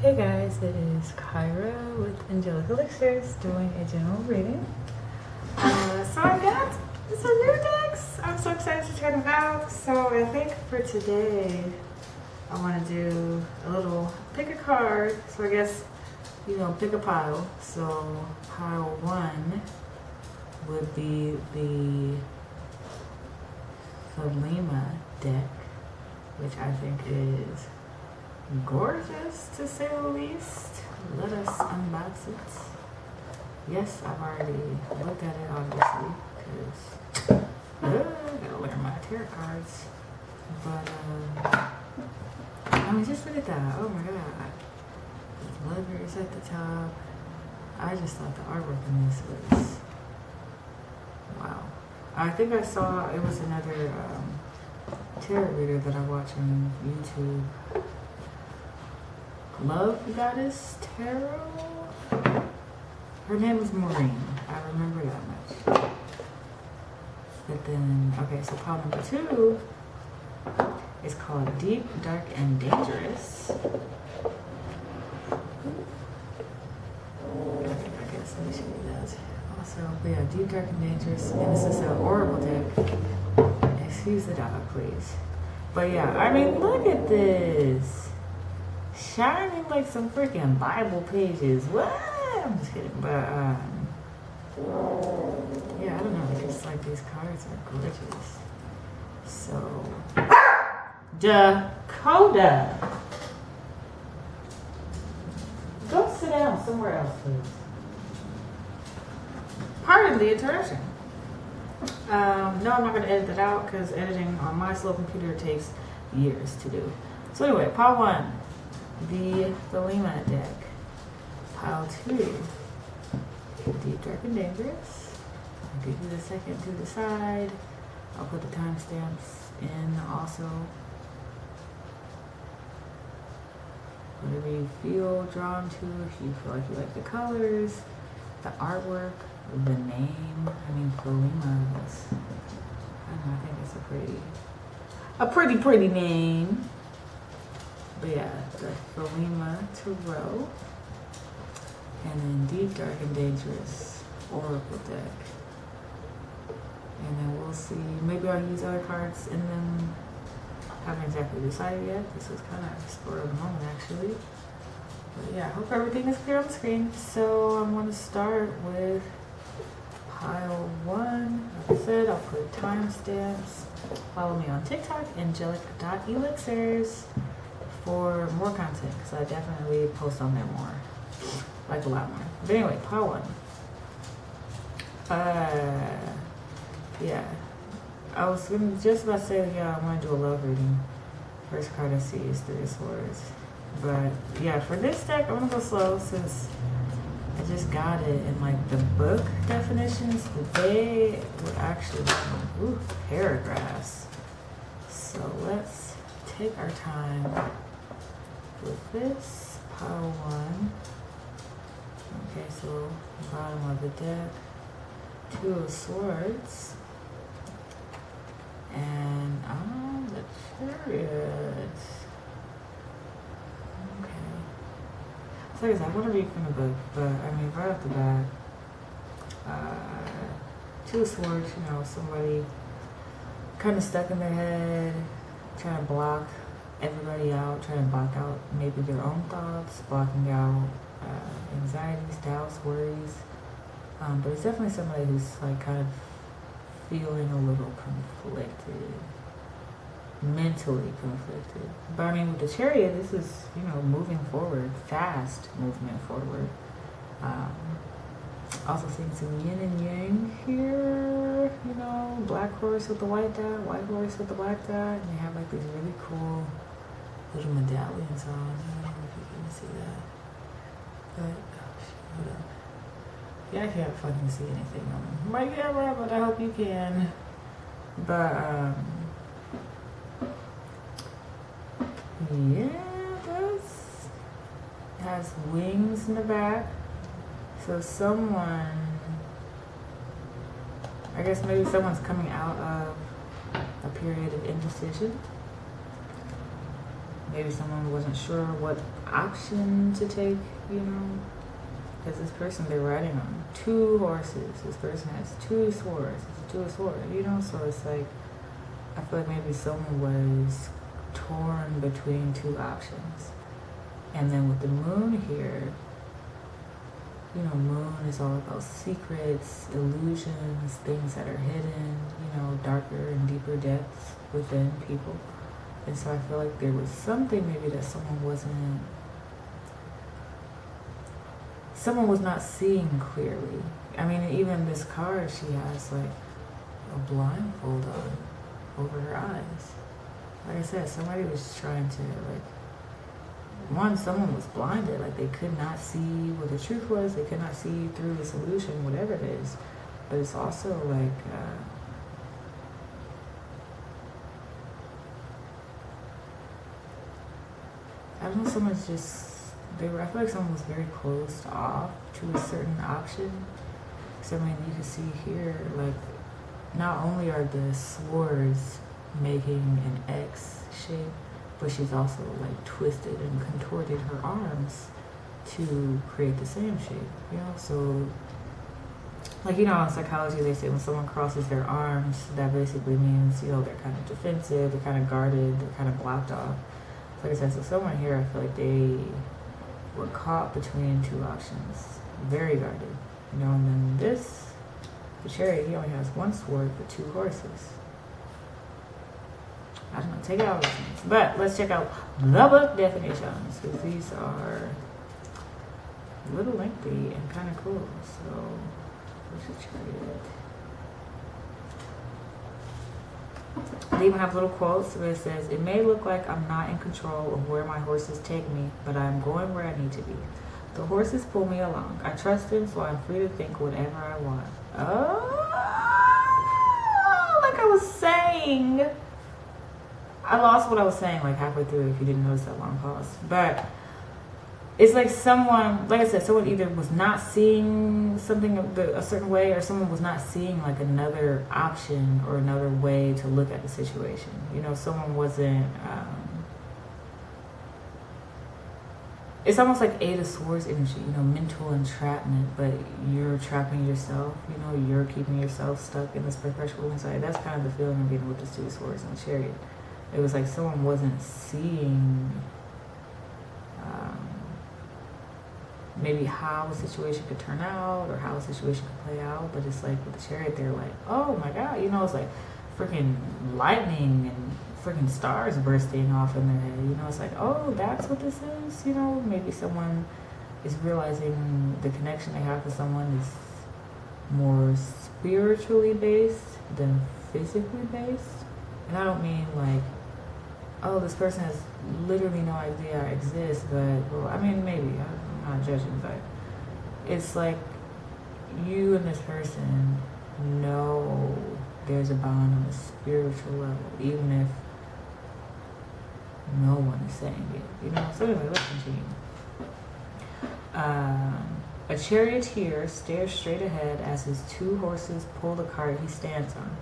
Hey guys, it is Kyra with Angelic Elixirs doing a general reading. So I got some new decks. I'm so excited to try them out. So I think for today, I want to do a little pick a card. So I guess, pick a pile. So pile 1 would be the thelema deck, which I think is gorgeous to say the least. Let us unbox it. Yes, I've already looked at it obviously because I gotta look at my tarot cards. But just look at that. Oh my god. The letters at the top. I just thought the artwork in this was wow. I think I saw it was another tarot reader that I watch on YouTube. Love Goddess Tarot. Her name is Maureen. I remember that much. But then, okay, so pile number 2 is called Deep, Dark, and Dangerous. I guess let me show you that. Also, but yeah, Deep, Dark, and Dangerous. And this is an Oracle deck. Excuse the dog, please. But yeah, I mean, look at this. Shining like some freaking Bible pages. What? I'm just kidding. But, yeah, I don't know. I just like these cards are gorgeous. So, Dakota. Go sit down somewhere else, please. Pardon the interruption. No, I'm not going to edit that out because editing on my slow computer takes years to do. So anyway, pile 1. The thelema deck. Pile 2, Deep, Dark, and Dangerous. I'll give you the second to the side. I'll put the timestamps in also. Whatever you feel drawn to, if you feel like you like the colors, the artwork, the name. I mean, thelema is, I don't know, I think it's a pretty name. But yeah, the thelema tarot, and then Deep, Dark, and Dangerous Oracle deck. And then we'll see. Maybe I'll use other cards in them. Haven't exactly decided yet. This was kind of spur of the moment actually. But yeah, I hope everything is clear on the screen. So I'm going to start with pile 1. Like I said, I'll put timestamps. Follow me on TikTok, angelic.elixirs. For more content, because I definitely post on there more, like a lot more. But anyway, pile 1. Yeah, I was just about to say, yeah, I want to do a love reading. First card I see is 3 of Swords. But yeah, for this deck, I'm gonna go slow since I just got it in like the book definitions. They were actually paragraphs. So let's take our time with this. Pile 1. Okay, so bottom of the deck, 2 of Swords, and the Chariot. Okay. So like I said, I want to read from the book, but I mean right off the bat, 2 of Swords, somebody kind of stuck in their head, trying to block everybody out, trying to block out maybe their own thoughts, blocking out anxieties, doubts, worries. But it's definitely somebody who's like kind of feeling a little conflicted, mentally conflicted. But I mean, with the Chariot, this is, moving forward, fast movement forward. Also seeing some yin and yang here, black horse with the white dot, white horse with the black dot, and they have like these really cool little medallions on. I don't know if you can see that. But, hold up. Yeah, I can't fucking see anything on my camera, but I hope you can. But, yeah, this has wings in the back. So I guess maybe someone's coming out of a period of indecision. maybe someone wasn't sure what option to take, you know? Because this person, they're riding on 2 horses. This person has 2 swords. It's a 2 of swords, you know? So it's like, I feel like maybe someone was torn between 2 options. And then with the moon here, you know, moon is all about secrets, illusions, things that are hidden, you know, darker and deeper depths within people. And so I feel like there was something maybe that someone was not seeing clearly. I mean, even this card, she has like a blindfold on over her eyes. Like I said, somebody was trying to someone was blinded, like they could not see what the truth was, they could not see through the solution, whatever it is. But it's also like, I don't know, someone's just, I feel like someone was very closed off to a certain option. So I mean, you can see here, like, not only are the swords making an X shape, but she's also like twisted and contorted her arms to create the same shape, you know? So, like, you know, in psychology, they say when someone crosses their arms, that basically means, you know, they're kind of defensive, they're kind of guarded, they're kind of blocked off. So like I said, so someone here, I feel like they were caught between 2 options, very guarded, you know? And then this, the Chariot, he only has 1 sword but 2 horses. I don't know, take it out of things. But let's check out the book definitions, because these are a little lengthy and kind of cool. So let's just try it. They even have little quotes where it says, "It may look like I'm not in control of where my horses take me, but I'm going where I need to be. The horses pull me along. I trust them, so I'm free to think whatever I want." Oh, like I was saying. I lost what I was saying like halfway through if you didn't notice that long pause. But it's like someone, like I said, someone either was not seeing something a certain way, or someone was not seeing like another option or another way to look at the situation. You know, someone wasn't, it's almost like 8 of Swords energy, you know, mental entrapment, but you're trapping yourself, you know, you're keeping yourself stuck in this perpetual anxiety. That's kind of the feeling I'm getting with this 2 of Swords and the Chariot. It was like someone wasn't seeing maybe how a situation could turn out or how a situation could play out, but it's like with the Chariot, they're like, oh my God, you know, it's like freaking lightning and freaking stars bursting off in their head, you know, it's like, oh, that's what this is, you know, maybe someone is realizing the connection they have to someone is more spiritually based than physically based. And I don't mean like, oh, this person has literally no idea I exist, but, well, I mean, maybe, I'm not judging, but it's like you and this person know there's a bond on a spiritual level, even if no one is saying it, you know? So anyway, let's continue. A charioteer stares straight ahead as his 2 horses pull the cart he stands on.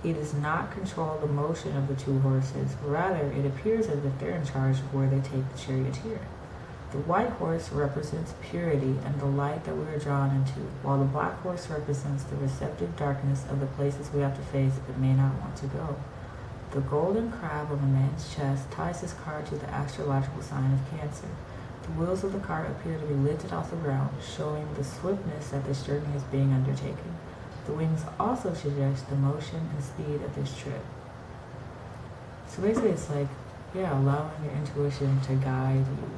He does not control the motion of the 2 horses. Rather, it appears as if they're in charge of where they take the charioteer. The white horse represents purity and the light that we are drawn into, while the black horse represents the receptive darkness of the places we have to face but may not want to go. The golden crab on the man's chest ties his cart to the astrological sign of Cancer. The wheels of the cart appear to be lifted off the ground, showing the swiftness that this journey is being undertaken. The wings also suggest the motion and speed of this trip. So basically it's like, yeah, allowing your intuition to guide you.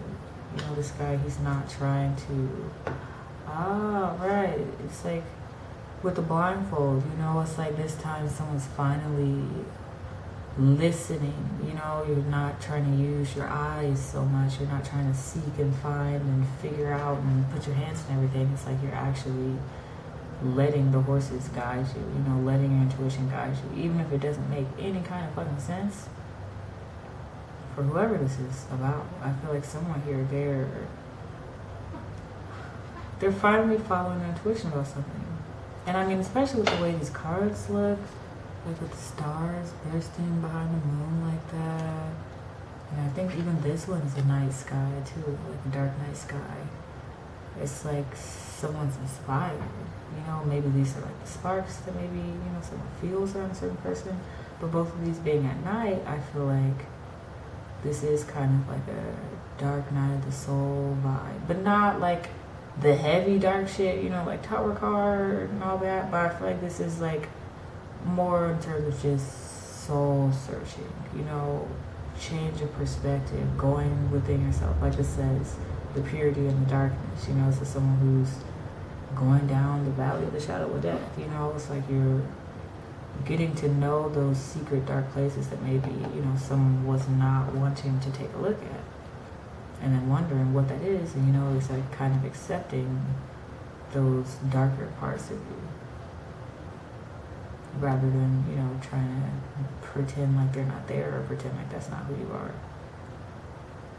You know, this guy, he's not trying to, right. It's like with the blindfold, you know, it's like this time someone's finally listening. You know, you're not trying to use your eyes so much. You're not trying to seek and find and figure out and put your hands in everything. It's like you're actually letting the horses guide you, you know, letting your intuition guide you, even if it doesn't make any kind of fucking sense. For whoever this is about, I feel like someone here, they're finally following their intuition about something. And I mean, especially with the way these cards look, like with the stars bursting behind the moon like that, And I think even this one is a night sky too, like a dark night sky. It's like someone's inspired. You know, maybe these are like the sparks that maybe, you know, someone feels on a certain person. But both of these being at night, I feel like this is kind of like a dark night of the soul vibe. But not like the heavy dark shit, you know, like Tower Card and all that. But I feel like this is like more in terms of just soul searching, you know, change of perspective, going within yourself. Like it says, the purity and the darkness, you know, this is someone who's going down the valley of the shadow of death, you know, it's like you're getting to know those secret dark places that maybe, you know, someone was not wanting to take a look at, and then wondering what that is, and you know, it's like kind of accepting those darker parts of you rather than, you know, trying to pretend like they're not there or pretend like that's not who you are.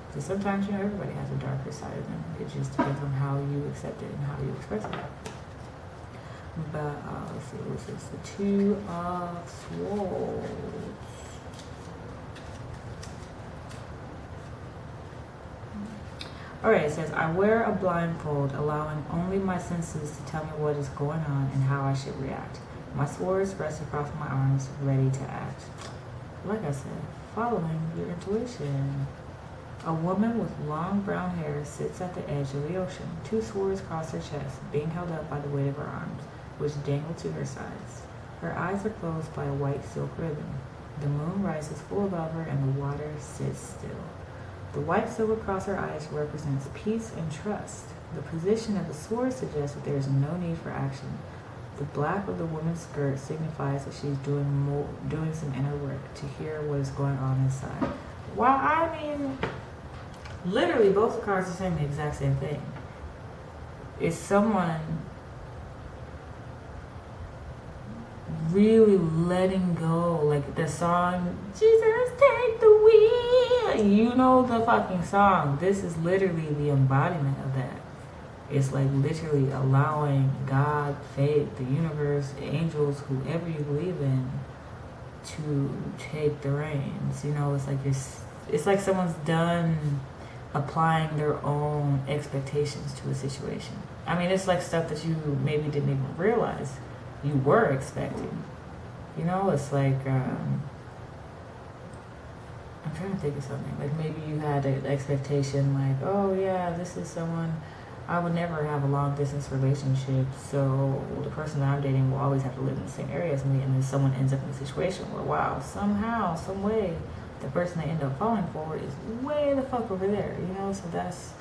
Because sometimes, you know, everybody has a darker side of them. It just depends on how you accept it and how you express it. But let's see, what's this? The Two of Swords. Alright, it says, I wear a blindfold, allowing only my senses to tell me what is going on and how I should react. My swords rest across my arms, ready to act. Like I said, following your intuition. A woman with long brown hair sits at the edge of the ocean. Two swords cross her chest, being held up by the weight of her arms, which dangle to her sides. Her eyes are closed by a white silk ribbon. The moon rises full above her and the water sits still. The white silk across her eyes represents peace and trust. The position of the sword suggests that there is no need for action. The black of the woman's skirt signifies that she's doing some inner work to hear what is going on inside. Well, I mean, literally both the cards are saying the exact same thing. It's someone really letting go, like the song, Jesus take the wheel. You know the fucking song. This is literally the embodiment of that. It's like literally allowing God, fate, the universe, angels, whoever you believe in, to take the reins. You know, it's like someone's done applying their own expectations to a situation. I mean, it's like stuff that you maybe didn't even realize you were expecting. You know, it's like, I'm trying to think of something. Like maybe you had an expectation like, oh yeah, this is someone, I would never have a long distance relationship, so the person that I'm dating will always have to live in the same area as me, and then someone ends up in a situation where, wow, somehow, some way, the person they end up falling for is way the fuck over there, you know? So that's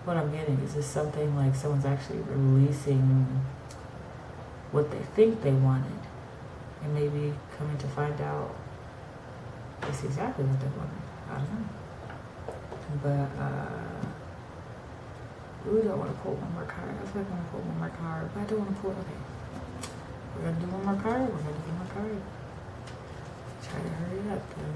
what I'm getting. Is this something like someone's actually releasing what they think they wanted, and maybe coming to find out it's exactly what they wanted. I don't know. But, ooh, do I want to pull one more card? I feel like I want to pull one more card, but I don't want to pull, okay. We're going to do one more card, we're going to do one more card. Try to hurry up, though.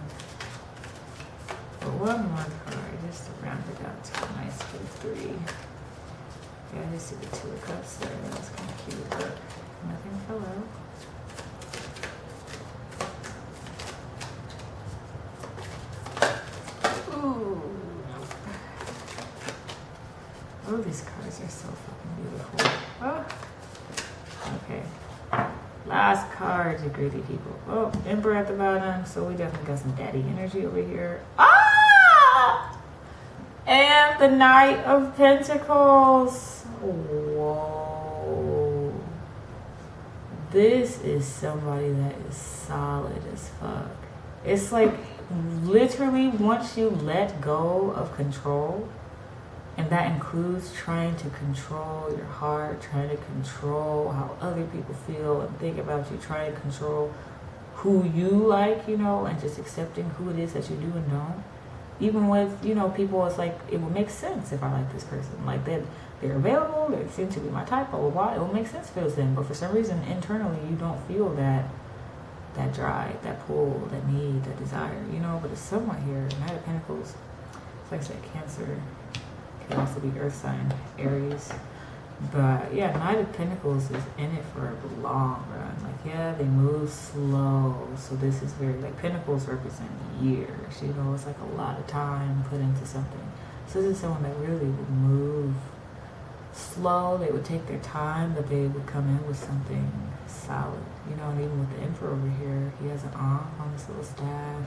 But one more card, just to round it out to a nice good 3. Yeah, I just see the 2 of Cups there, that's kind of cute, but nothing fell out. Ooh. Oh, these cards are so fucking beautiful. Oh. Okay. Last card, you greedy people. Oh, Emperor at the bottom, so we definitely got some daddy energy over here. Ah! And the Knight of Pentacles. Whoa. This is somebody that is solid as fuck. It's like literally once you let go of control, and that includes trying to control your heart, trying to control how other people feel and think about you, trying to control who you like, you know, and just accepting who it is that you do and don't. Even with, you know, people, it's like, it will make sense if I like this person. Like, they're available, they seem to be my type, blah, blah, blah. It will make sense if it was them. But for some reason, internally, you don't feel that drive, that pull, that need, that desire, you know. But it's somewhat here. Knight of Pentacles, it's like I said, Cancer. Could also be Earth sign, Aries. But yeah, Knight of Pentacles is in it for a long run. Like, yeah, they move slow. So this is very, like, Pentacles represent years. You know, it's like a lot of time put into something. So this is someone that really would move slow. They would take their time, but they would come in with something solid. You know, and even with the Emperor over here, he has an arm on this little staff,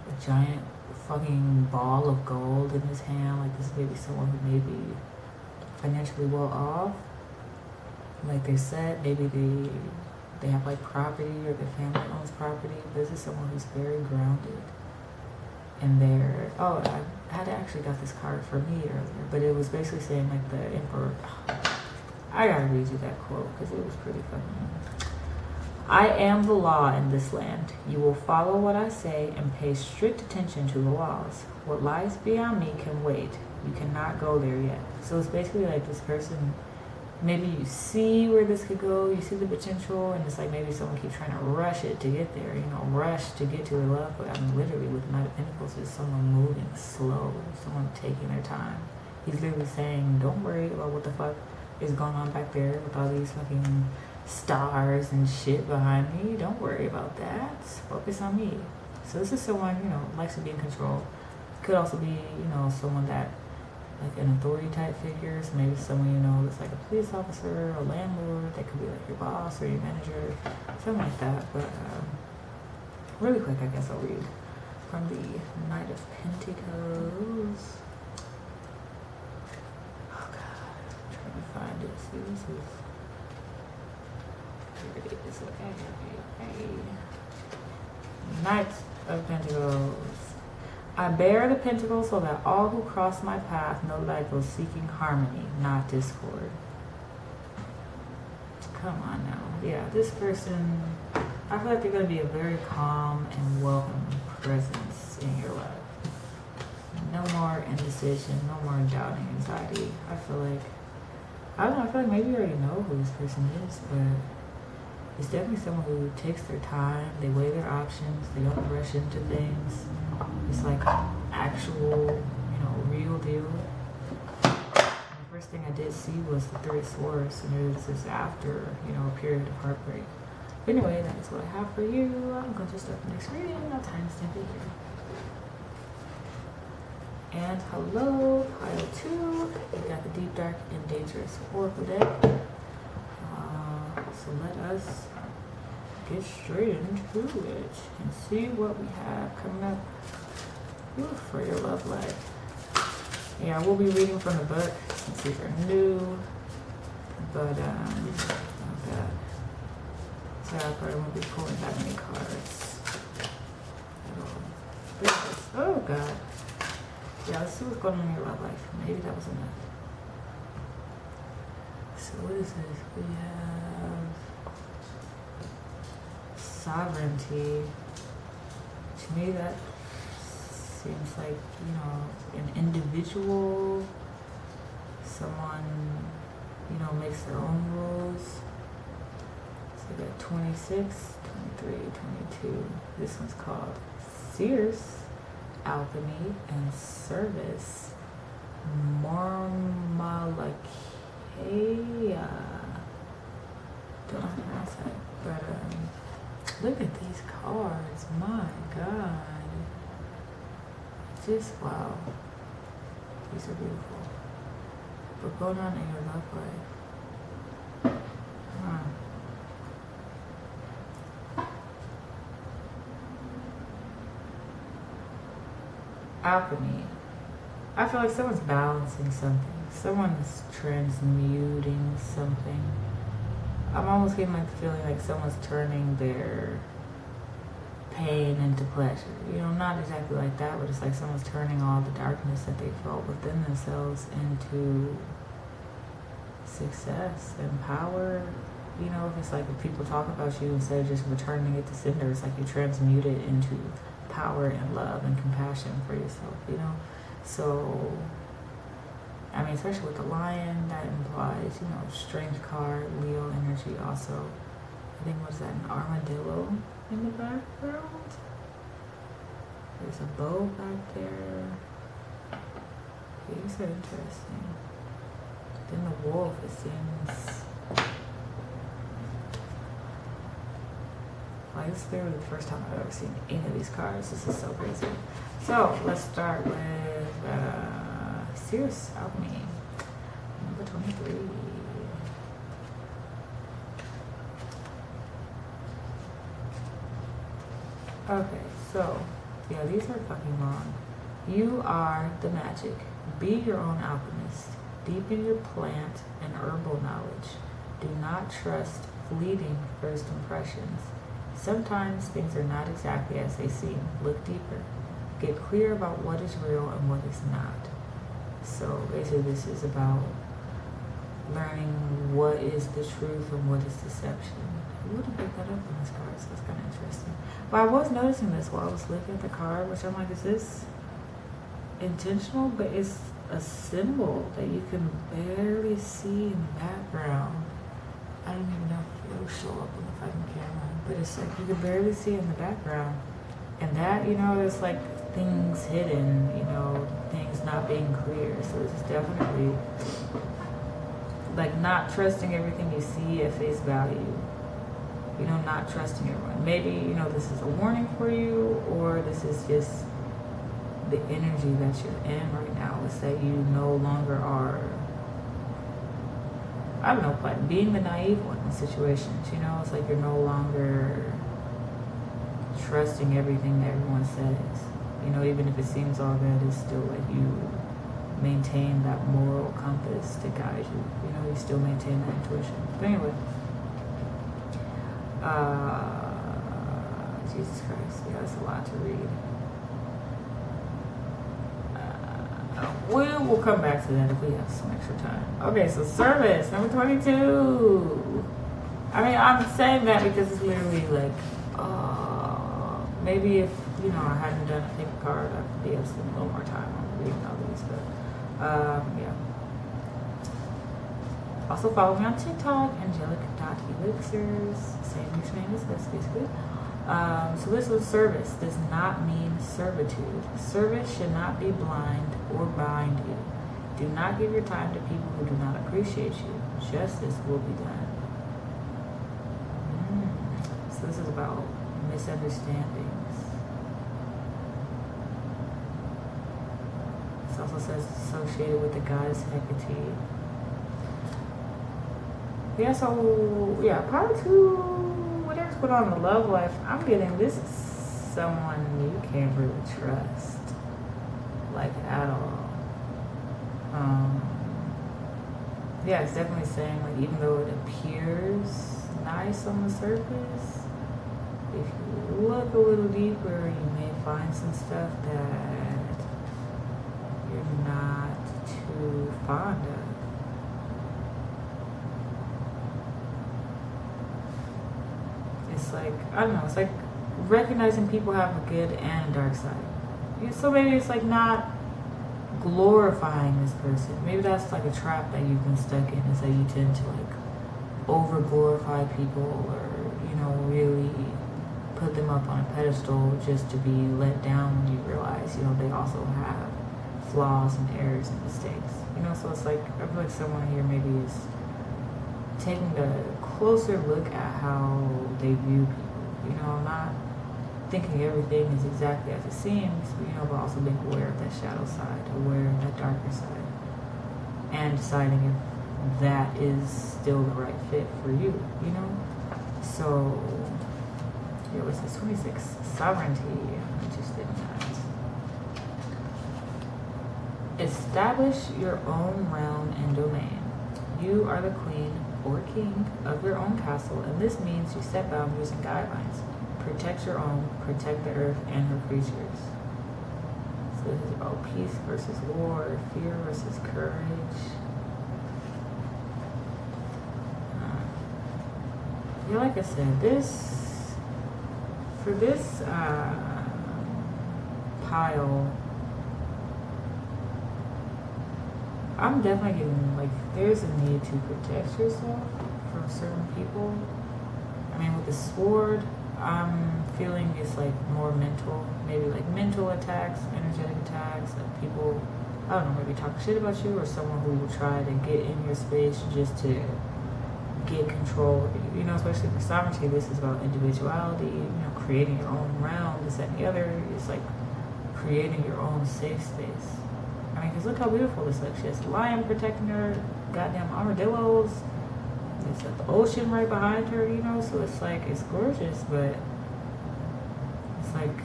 a giant fucking ball of gold in his hand. Like, this may be someone who may be financially well off, like they said, maybe they have like property or their family owns property. This is someone who's very grounded and they're, oh, I had actually got this card for me earlier, but it was basically saying like the Emperor. I gotta read you that quote because it was pretty funny. I am the law in this land. You will follow what I say and pay strict attention to the laws. What lies beyond me can wait. You cannot go there yet. So it's basically like this person, maybe you see where this could go, you see the potential, and it's like maybe someone keeps trying to rush it to get there, you know, rush to get to their love. But I mean, literally with the Knight of Pentacles, is someone moving slow, someone taking their time. He's literally saying, don't worry about what the fuck is going on back there with all these fucking stars and shit behind me. Don't worry about that. Focus on me. So this is someone, you know, likes to be in control. Could also be, you know, someone that, like an authority type figure, so maybe someone you know that's like a police officer, a landlord, that could be like your boss or your manager, something like that. But really quick, I guess I'll read from the Knight of Pentacles. Oh God, I'm trying to find it. See, this is, here it is. Okay. Knight of Pentacles. I bear the pentacle so that all who cross my path know that I go seeking harmony, not discord. Come on now. Yeah, this person, I feel like they're going to be a very calm and welcome presence in your life. No more indecision, no more doubting, anxiety. I feel like, I don't know, I feel like maybe you already know who this person is, but it's definitely someone who takes their time, they weigh their options, they don't rush into things. It's like actual, you know, real deal. And the first thing I did see was the Three of Swords, and this is after, you know, a period of heartbreak. But anyway, that is what I have for you. I'm going to start the next reading. I'll timestamp it here. And hello, pile 2. We got the Deep, Dark, and Dangerous Oracle deck. So let us get straight into it and see what we have coming up for your love life. Yeah, we'll be reading from the book since these are new. But oh God. So I probably won't be pulling that many cards at all. Oh God. Yeah, let's see what's going on in your love life. Maybe that was enough. So what is this? We have sovereignty. To me, that seems like, you know, an individual, someone, you know, makes their own rules. So we got 26, 23, 22. This one's called Sears, Alchemy, and Service. Marmalakea. Don't know how to pronounce that, but look at these cards. My God, just wow. These are beautiful. But going on in your love life. Alchemy. I feel like someone's balancing something. Someone's transmuting something. I'm almost getting like the feeling like someone's turning their pain into pleasure. You know, not exactly like that, but it's like someone's turning all the darkness that they felt within themselves into success and power. You know, if it's like if people talk about you, instead of just returning it to cinder, it's like you transmute it into power and love and compassion for yourself, you know? So, I mean, especially with the lion, that implies, you know, strength card, Leo energy also. I think, what's that, an armadillo in the background? There's a bow back there. These are interesting. Then the wolf, it seems like this is literally the first time I've ever seen any of these cards. This is so crazy. So let's start with Serious Alchemy, number 23. Okay, so yeah, these are fucking long. You are the magic. Be your own alchemist. Deepen your plant and herbal knowledge. Do not trust fleeting first impressions. Sometimes things are not exactly as they seem. Look deeper. Get clear about what is real and what is not. So basically this is about learning what is the truth and what is deception. I wouldn't pick that up on this card, so it's kind of interesting. But I was noticing this while I was looking at the card, which I'm like, is this intentional? But it's a symbol that you can barely see in the background. I don't even know if it'll show up on the fucking camera, but it's like you can barely see in the background. And that, you know, there's like things hidden, you know, things not being clear. So it's definitely like not trusting everything you see at face value. You know, not trusting everyone. Maybe, you know, this is a warning for you, or this is just the energy that you're in right now. Is that you no longer are, I don't know, like being the naive one in situations, you know? It's like you're no longer trusting everything that everyone says. You know, even if it seems all good, it's still like you maintain that moral compass to guide you. You know, you still maintain that intuition. But anyway, Jesus Christ, yeah, that's a lot to read. We will come back to that if we have some extra time. Okay, so service, number 22. I mean, I'm saying that because it's literally like, maybe if, you know, I hadn't done a paper card, I'd be able to spend a little more time on reading all these, but, yeah. Also follow me on TikTok, angelic.elixirs, same username as this, basically. So this was service does not mean servitude. Service should not be blind or bind you. Do not give your time to people who do not appreciate you. Justice will be done. So this is about misunderstandings. This also says associated with the goddess Hecate. Yeah, so, yeah, part 2, whatever's going on in the love life, I'm getting this is someone you can't really trust, like, at all. Yeah, it's definitely saying, like, even though it appears nice on the surface, if you look a little deeper, you may find some stuff that you're not too fond of. It's like, I don't know, it's like recognizing people have a good and a dark side. So maybe it's like not glorifying this person. Maybe that's like a trap that you've been stuck in, is that you tend to like over glorify people, or, you know, really put them up on a pedestal just to be let down when you realize, you know, they also have flaws and errors and mistakes. You know, so it's like, I feel like someone here maybe is taking a closer look at how they view people, you know, not thinking everything is exactly as it seems, you know, but also being aware of that shadow side, aware of that darker side, and deciding if that is still the right fit for you, you know? So, here was this 26, sovereignty, I'm interested in that. Establish your own realm and domain. You are the queen or king of your own castle, and this means you set boundaries and guidelines. Protect your own, protect the earth and her creatures. So this is about peace versus war, fear versus courage. Yeah, like I said, for this pile, I'm definitely getting, like, there's a need to protect yourself from certain people. I mean, with the sword, I'm feeling it's like more mental, maybe like mental attacks, energetic attacks, like people I don't know, maybe talk shit about you, or someone who will try to get in your space just to get control of you. You know, especially for sovereignty, this is about individuality, you know, creating your own realm, this and the other. It's like creating your own safe space. I mean, because look how beautiful this looks. She has a lion protecting her, goddamn armadillos. It's like the ocean right behind her, you know, so it's like, it's gorgeous, but it's like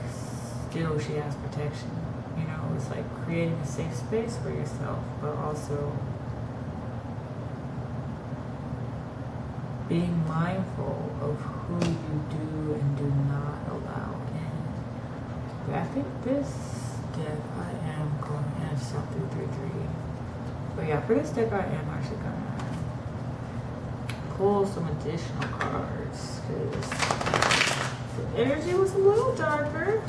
still she has protection. You know, it's like creating a safe space for yourself, but also being mindful of who you do and do not allow in. But I think this deck I am going to add something 3-3. But yeah, for this deck I am actually going to pull some additional cards because the energy was a little darker.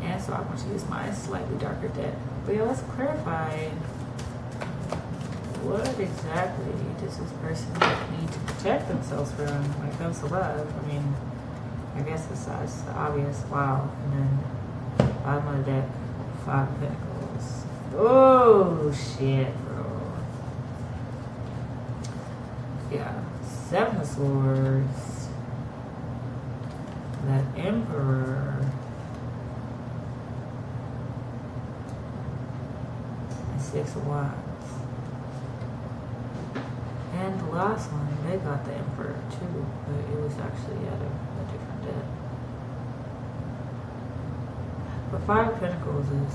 And so I'm going to use my slightly darker deck. But yeah, let's clarify. What exactly does this person need to protect themselves from when it comes to love? I mean, I guess besides the obvious, wow. And then bottom of the deck, 5 of Pentacles. Oh, shit, bro. Yeah, 7 of Swords. That Emperor. And 6 of Wands. And the last one, they got the Emperor too, but it was actually at a different deck. But 5 of Pentacles is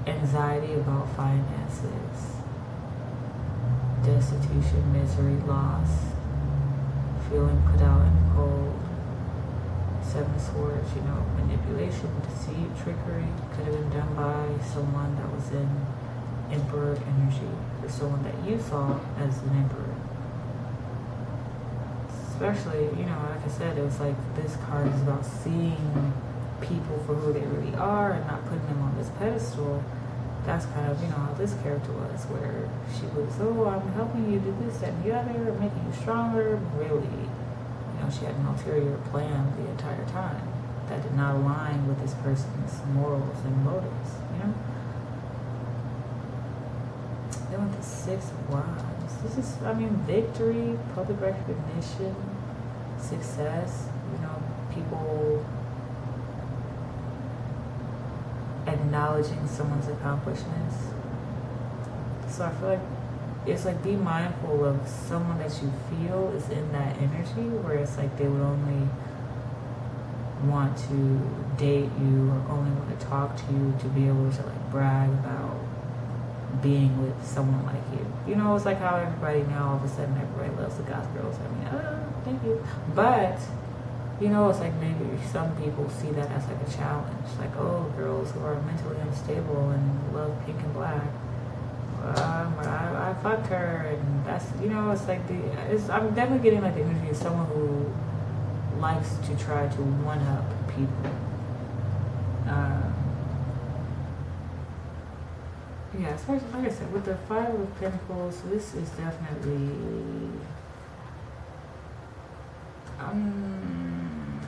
anxiety about finances, destitution, misery, loss, feeling put out in the cold. 7 of Swords, you know, manipulation, deceit, trickery, could have been done by someone that was in Emperor energy, or someone that you saw as an emperor. Especially, you know, like I said, it was like this card is about seeing people for who they really are and not putting them on this pedestal. That's kind of, you know, how this character was, where she was, oh, I'm helping you do this and the other, making you stronger. Really, you know, she had an ulterior plan the entire time that did not align with this person's morals and motives, you know? Then with the 6 of Wands, this is, I mean, victory, public recognition, success, you know, people acknowledging someone's accomplishments. So I feel like it's like, be mindful of someone that you feel is in that energy where it's like they would only want to date you or only want to talk to you to be able to like brag about being with someone like you. You know, it's like how everybody now, all of a sudden, everybody loves the goth girls. I mean, thank you. But, you know, it's like maybe some people see that as like a challenge. Like, oh, girls who are mentally unstable and love pink and black. I fucked her, and that's, you know, it's like I'm definitely getting like the energy of someone who likes to try to one-up people. Yeah, especially, like I said, with the 5 of Pentacles, this is definitely, I'm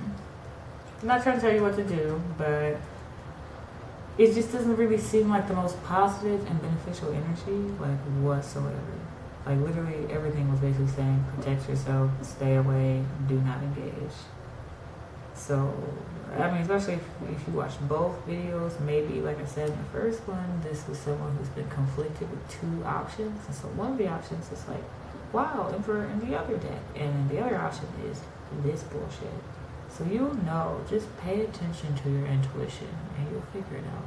not trying to tell you what to do, but it just doesn't really seem like the most positive and beneficial energy, like, whatsoever. Like, literally everything was basically saying, protect yourself, stay away, do not engage. So, I mean, especially if you watch both videos, maybe, like I said in the first one, this was someone who's been conflicted with 2 options. And so one of the options is like, wow, Emperor in the other deck. And the other option is this bullshit. So you'll know, just pay attention to your intuition and you'll figure it out.